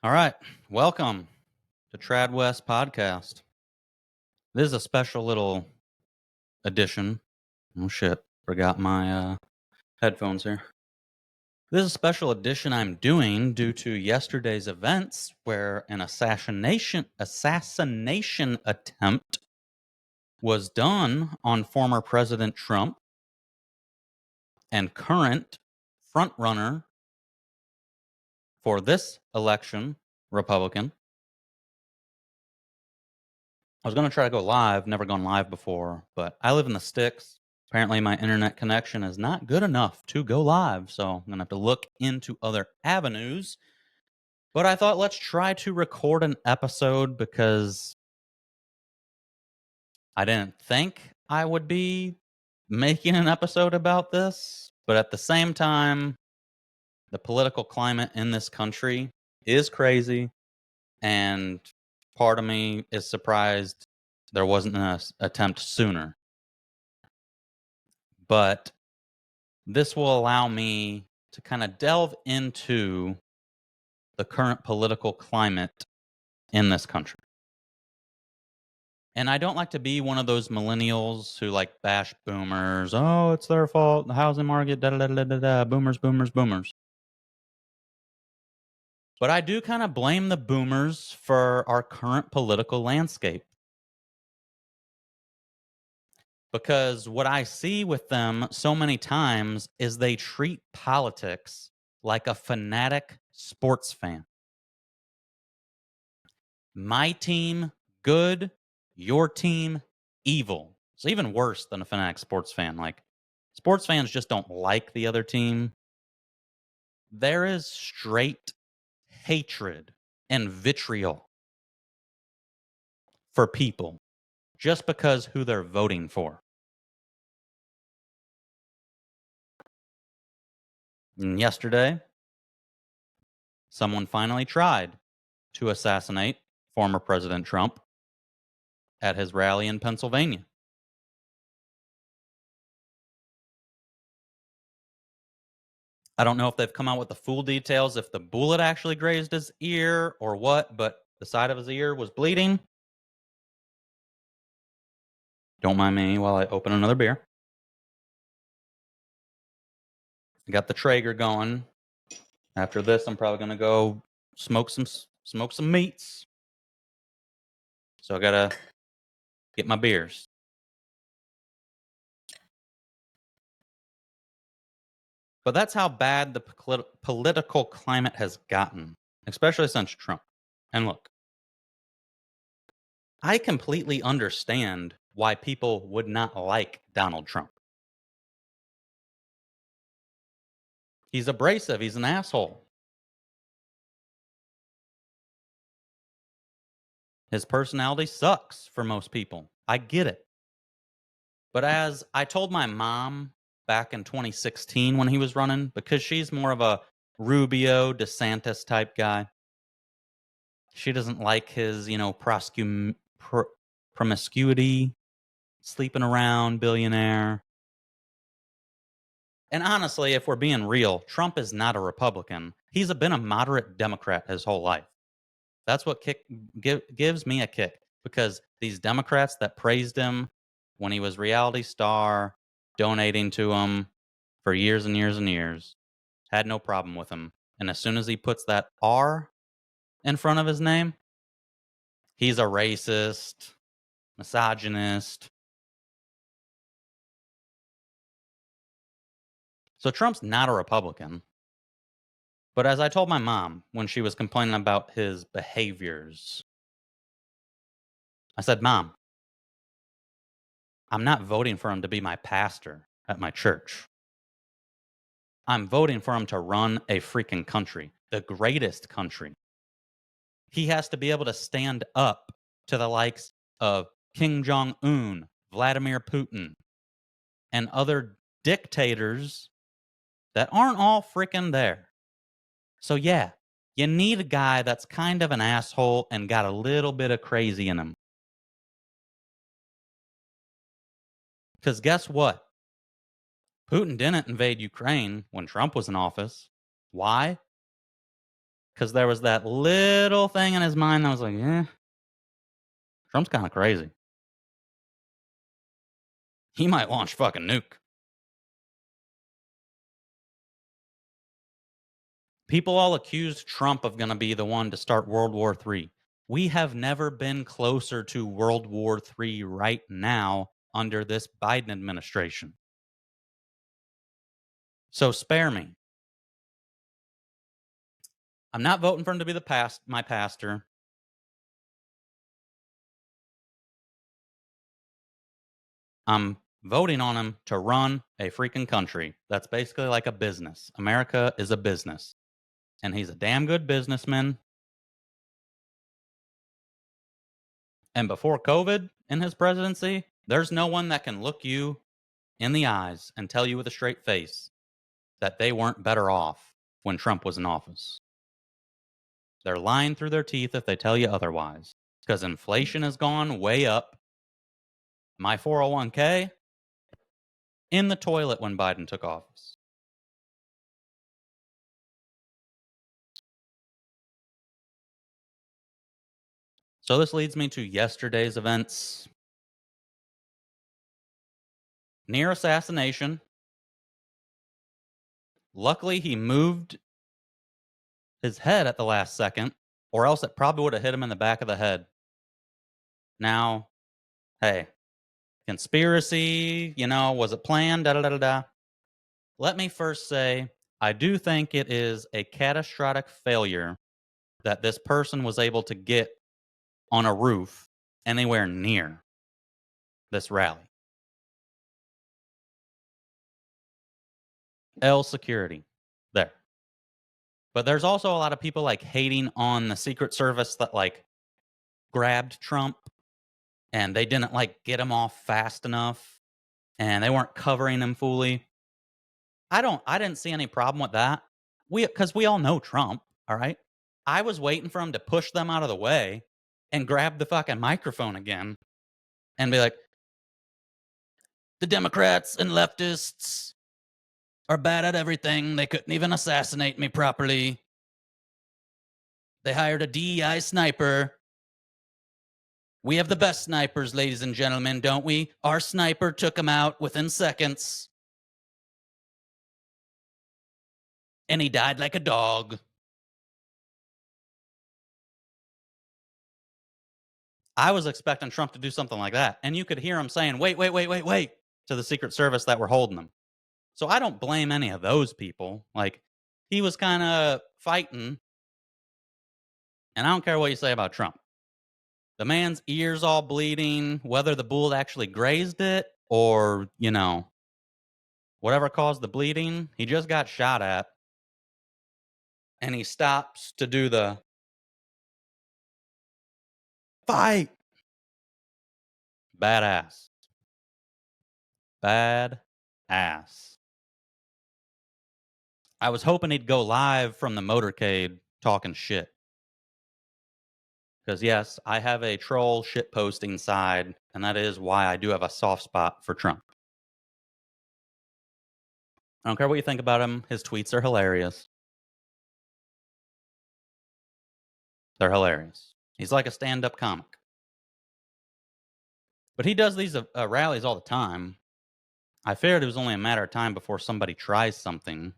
All right. Welcome to Trad West Podcast. This is a special little edition. Oh, shit. Forgot my headphones here. This is a special edition I'm doing due to yesterday's events where an assassination attempt was done on former President Trump and current frontrunner for this election, Republican. I was going to try to go live, never gone live before, but I live in the sticks. Apparently, my internet connection is not good enough to go live, so I'm going to have to look into other avenues. But I thought let's try to record an episode because I didn't think I would be making an episode about this. But at the same time, the political climate in this country is crazy, and part of me is surprised there wasn't an attempt sooner. But this will allow me to kind of delve into the current political climate in this country. And I don't like to be one of those millennials who like bash boomers. Oh, it's their fault. The housing market, da da da da da. Boomers, boomers, boomers. But I do kind of blame the boomers for our current political landscape. Because what I see with them so many times is they treat politics like a fanatic sports fan. My team, good. Your team, evil. It's even worse than a fanatic sports fan. Like, sports fans just don't like the other team. There is straight hatred and vitriol for people just because who they're voting for. And yesterday, someone finally tried to assassinate former President Trump at his rally in Pennsylvania. I don't know if they've come out with the full details, if the bullet actually grazed his ear or what, but the side of his ear was bleeding. Don't mind me while I open another beer. I got the Traeger going. After this, I'm probably gonna go smoke some meats. So I gotta get my beers. But that's how bad the political climate has gotten, especially since Trump. And look, I completely understand why people would not like Donald Trump. He's abrasive. He's an asshole. His personality sucks for most people. I get it. But as I told my mom back in 2016 when he was running, because she's more of a Rubio, DeSantis type guy, she doesn't like his, promiscuity, sleeping around, billionaire. And honestly, if we're being real, Trump is not a Republican. He's been a moderate Democrat his whole life. That's what gives me a kick, because these Democrats that praised him when he was reality star, donating to him for years and years and years, had no problem with him. And as soon as he puts that R in front of his name, he's a racist, misogynist. So Trump's not a Republican. But as I told my mom when she was complaining about his behaviors, I said, Mom, I'm not voting for him to be my pastor at my church. I'm voting for him to run a freaking country, the greatest country. He has to be able to stand up to the likes of Kim Jong-un, Vladimir Putin, and other dictators that aren't all freaking there. So yeah, you need a guy that's kind of an asshole and got a little bit of crazy in him. Because guess what? Putin didn't invade Ukraine when Trump was in office. Why? because there was that little thing in his mind that was like, Trump's kind of crazy. He might launch fucking nuke. People all accused Trump of going to be the one to start World War III. We have never been closer to World War III right now under this Biden administration. So spare me. I'm not voting for him to be my pastor. I'm voting on him to run a freaking country. That's basically like a business. America is a business. And he's a damn good businessman. And before COVID in his presidency, there's no one that can look you in the eyes and tell you with a straight face that they weren't better off when Trump was in office. They're lying through their teeth if they tell you otherwise. Because inflation has gone way up. My 401k in the toilet when Biden took office. So this leads me to yesterday's events. Near assassination. Luckily, he moved his head at the last second, or else it probably would have hit him in the back of the head. Now, hey, conspiracy, was it planned? Da da da da da. Let me first say, I do think it is a catastrophic failure that this person was able to get on a roof anywhere near this rally. L security. There. But there's also a lot of people hating on the Secret Service that grabbed Trump and they didn't get him off fast enough and they weren't covering him fully. I didn't see any problem with that. Because we all know Trump, all right? I was waiting for him to push them out of the way and grab the fucking microphone again and be like, the Democrats and leftists are bad at everything. They couldn't even assassinate me properly. They hired a DEI sniper. We have the best snipers, ladies and gentlemen, don't we? Our sniper took him out within seconds. And he died like a dog. I was expecting Trump to do something like that. And you could hear him saying, wait, to the Secret Service that were holding him. So I don't blame any of those people. He was kind of fighting. And I don't care what you say about Trump. The man's ears all bleeding, whether the bullet actually grazed it or, whatever caused the bleeding, he just got shot at. And he stops to do the fight. Badass. Badass. I was hoping he'd go live from the motorcade talking shit. Because, yes, I have a troll shit posting side, and that is why I do have a soft spot for Trump. I don't care what you think about him. His tweets are hilarious. They're hilarious. He's like a stand-up comic. But he does these rallies all the time. I figured it was only a matter of time before somebody tries something.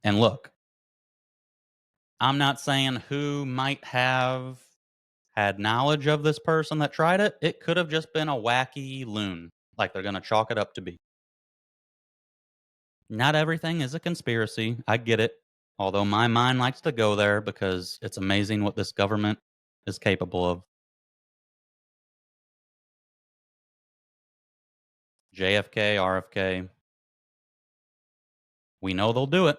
And look, I'm not saying who might have had knowledge of this person that tried it. It could have just been a wacky loon, like they're going to chalk it up to be. Not everything is a conspiracy. I get it. Although my mind likes to go there because it's amazing what this government is capable of. JFK, RFK. We know they'll do it.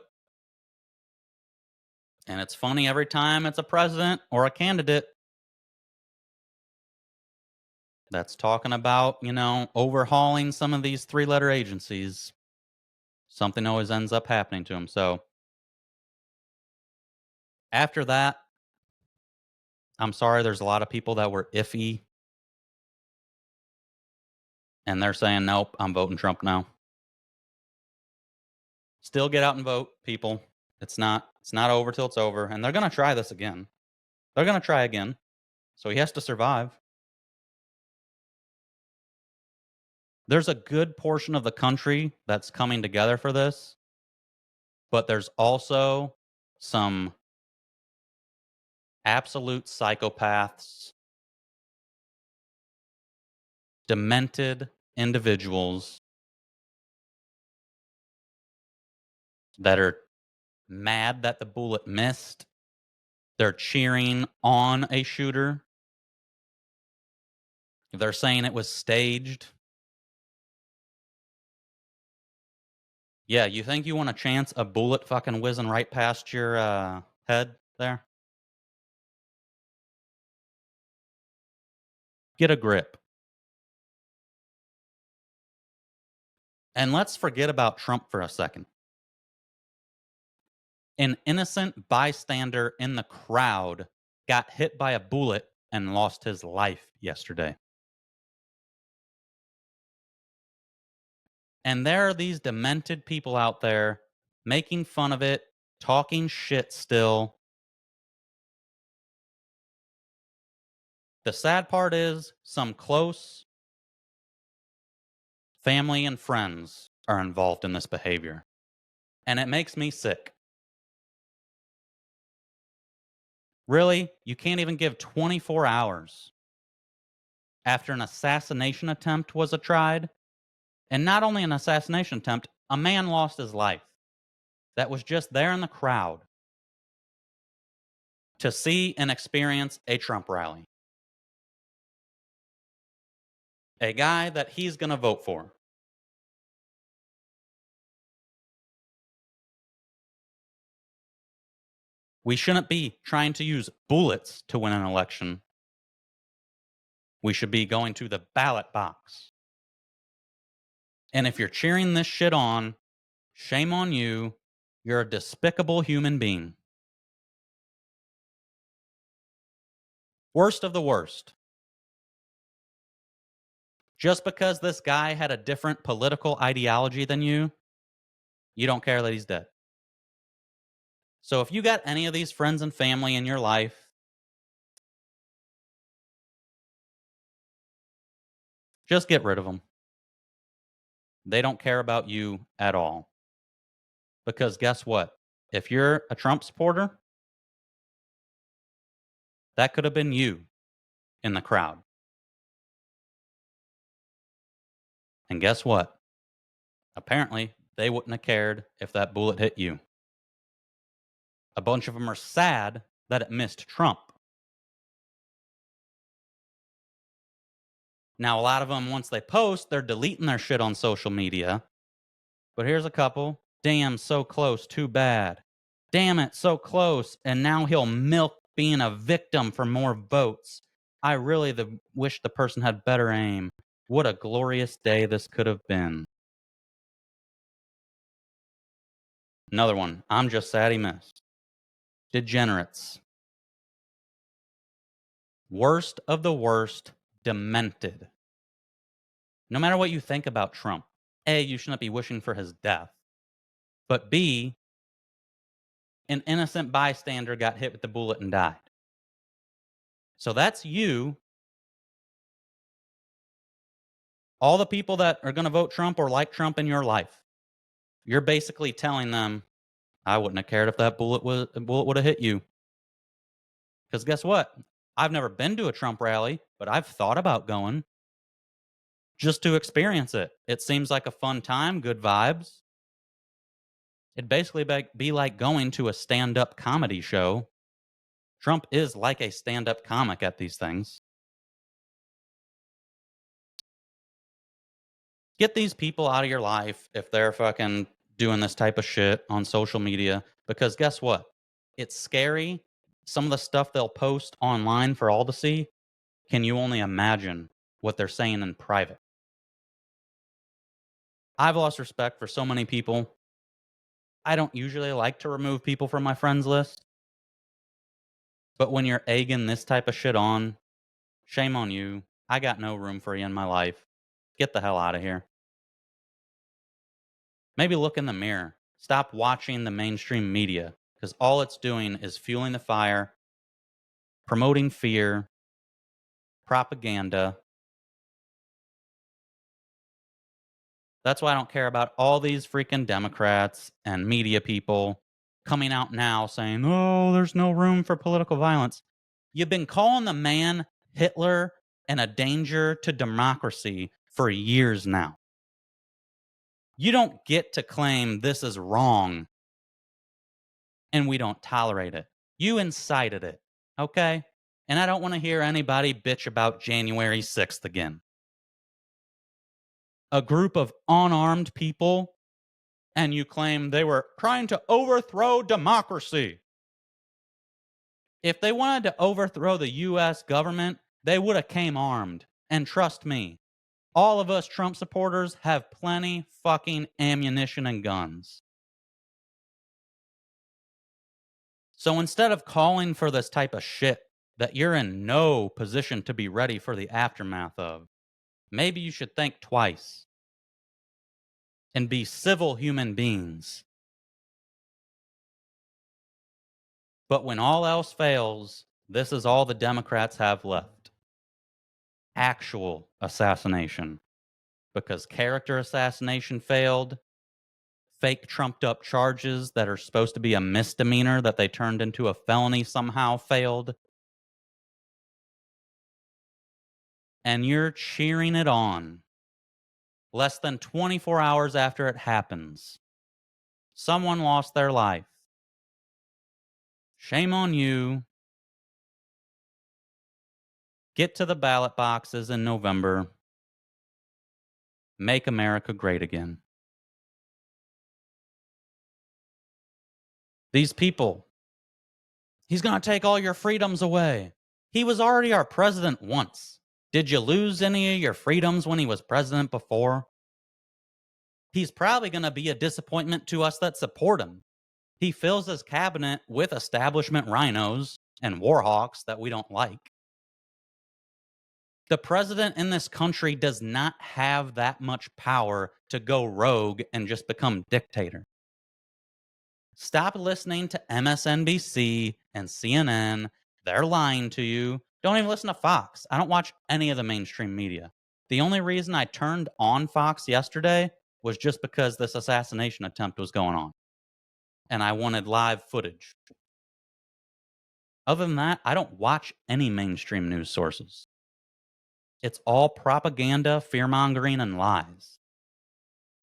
And it's funny every time it's a president or a candidate that's talking about, overhauling some of these 3-letter agencies. Something always ends up happening to them. So after that, I'm sorry, there's a lot of people that were iffy. And they're saying, nope, I'm voting Trump now. Still get out and vote, people. It's not It's not over till it's over, and they're gonna try this again. They're gonna try again, so he has to survive. There's a good portion of the country that's coming together for this, but there's also some absolute psychopaths, demented individuals that are mad that the bullet missed. They're cheering on a shooter. They're saying it was staged. Yeah, you think you want a chance a bullet fucking whizzing right past your head there? Get a grip. And let's forget about Trump for a second. An innocent bystander in the crowd got hit by a bullet and lost his life yesterday. And there are these demented people out there making fun of it, talking shit still. The sad part is some close family and friends are involved in this behavior. And it makes me sick. Really? You can't even give 24 hours after an assassination attempt was tried? And not only an assassination attempt, a man lost his life that was just there in the crowd to see and experience a Trump rally. A guy that he's going to vote for. We shouldn't be trying to use bullets to win an election. We should be going to the ballot box. And if you're cheering this shit on, shame on you. You're a despicable human being. Worst of the worst. Just because this guy had a different political ideology than you don't care that he's dead. So if you got any of these friends and family in your life, just get rid of them. They don't care about you at all. Because guess what? If you're a Trump supporter, that could have been you in the crowd. And guess what? Apparently, they wouldn't have cared if that bullet hit you. A bunch of them are sad that it missed Trump. Now, a lot of them, once they post, they're deleting their shit on social media. But here's a couple. Damn, so close, too bad. Damn it, so close. And now he'll milk being a victim for more votes. I really wish the person had better aim. What a glorious day this could have been. Another one. I'm just sad he missed. Degenerates. Worst of the worst, demented. No matter what you think about Trump, A, you shouldn't be wishing for his death. But B, an innocent bystander got hit with the bullet and died. So that's you. All the people that are going to vote Trump or like Trump in your life. You're basically telling them, I wouldn't have cared if that bullet would have hit you. Because guess what? I've never been to a Trump rally, but I've thought about going just to experience it. It seems like a fun time, good vibes. It'd basically be like going to a stand-up comedy show. Trump is like a stand-up comic at these things. Get these people out of your life if they're fucking doing this type of shit on social media. Because guess what? It's scary. Some of the stuff they'll post online for all to see, can you only imagine what they're saying in private? I've lost respect for so many people. I don't usually like to remove people from my friends list. But when you're egging this type of shit on, shame on you. I got no room for you in my life. Get the hell out of here. Maybe look in the mirror. Stop watching the mainstream media because all it's doing is fueling the fire, promoting fear, propaganda. That's why I don't care about all these freaking Democrats and media people coming out now saying, oh, there's no room for political violence. You've been calling the man Hitler and a danger to democracy for years now. You don't get to claim this is wrong and we don't tolerate it. You incited it, okay? And I don't want to hear anybody bitch about January 6th again. A group of unarmed people, and you claim they were trying to overthrow democracy. If they wanted to overthrow the US government, they would have came armed. And trust me, all of us Trump supporters have plenty fucking ammunition and guns. So instead of calling for this type of shit that you're in no position to be ready for the aftermath of, maybe you should think twice and be civil human beings. But when all else fails, this is all the Democrats have left. Actual assassination. Because character assassination failed, fake trumped up charges that are supposed to be a misdemeanor that they turned into a felony somehow failed. And you're cheering it on. Less than 24 hours after it happens, someone lost their life. Shame on you. Get to the ballot boxes in November. Make America great again. These people, he's going to take all your freedoms away. He was already our president once. Did you lose any of your freedoms when he was president before? He's probably going to be a disappointment to us that support him. He fills his cabinet with establishment rhinos and war hawks that we don't like. The president in this country does not have that much power to go rogue and just become dictator. Stop listening to MSNBC and CNN. They're lying to you. Don't even listen to Fox. I don't watch any of the mainstream media. The only reason I turned on Fox yesterday was just because this assassination attempt was going on. And I wanted live footage. Other than that, I don't watch any mainstream news sources. It's all propaganda, fear-mongering, and lies.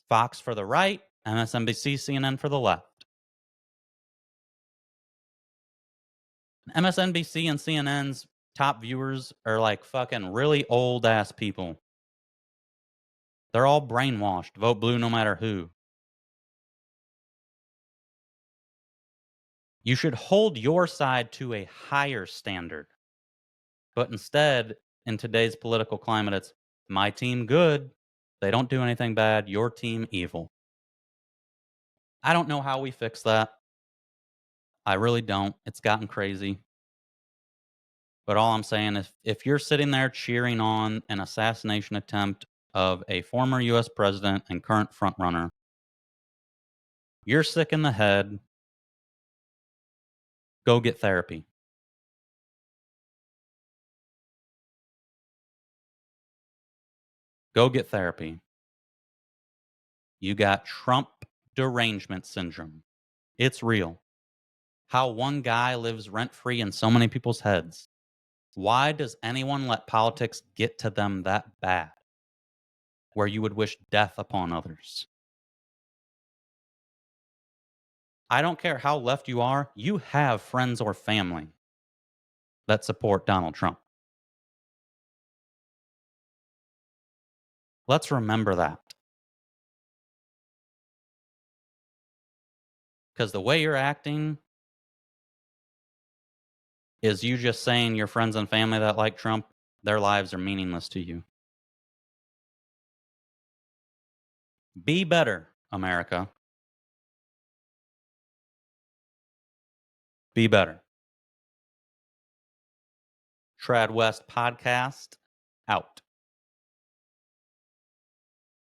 Fox for the right, MSNBC, CNN for the left. MSNBC and CNN's top viewers are like fucking really old-ass people. They're all brainwashed. Vote blue no matter who. You should hold your side to a higher standard. But instead, in today's political climate, it's my team good. They don't do anything bad. Your team evil. I don't know how we fix that. I really don't. It's gotten crazy. But all I'm saying is if you're sitting there cheering on an assassination attempt of a former US president and current frontrunner, you're sick in the head. Go get therapy. Go get therapy. You got Trump derangement syndrome. It's real. How one guy lives rent-free in so many people's heads. Why does anyone let politics get to them that bad? Where you would wish death upon others. I don't care how left you are, you have friends or family that support Donald Trump. Let's remember that. Because the way you're acting is you just saying your friends and family that like Trump, their lives are meaningless to you. Be better, America. Be better. Trad West Podcast out.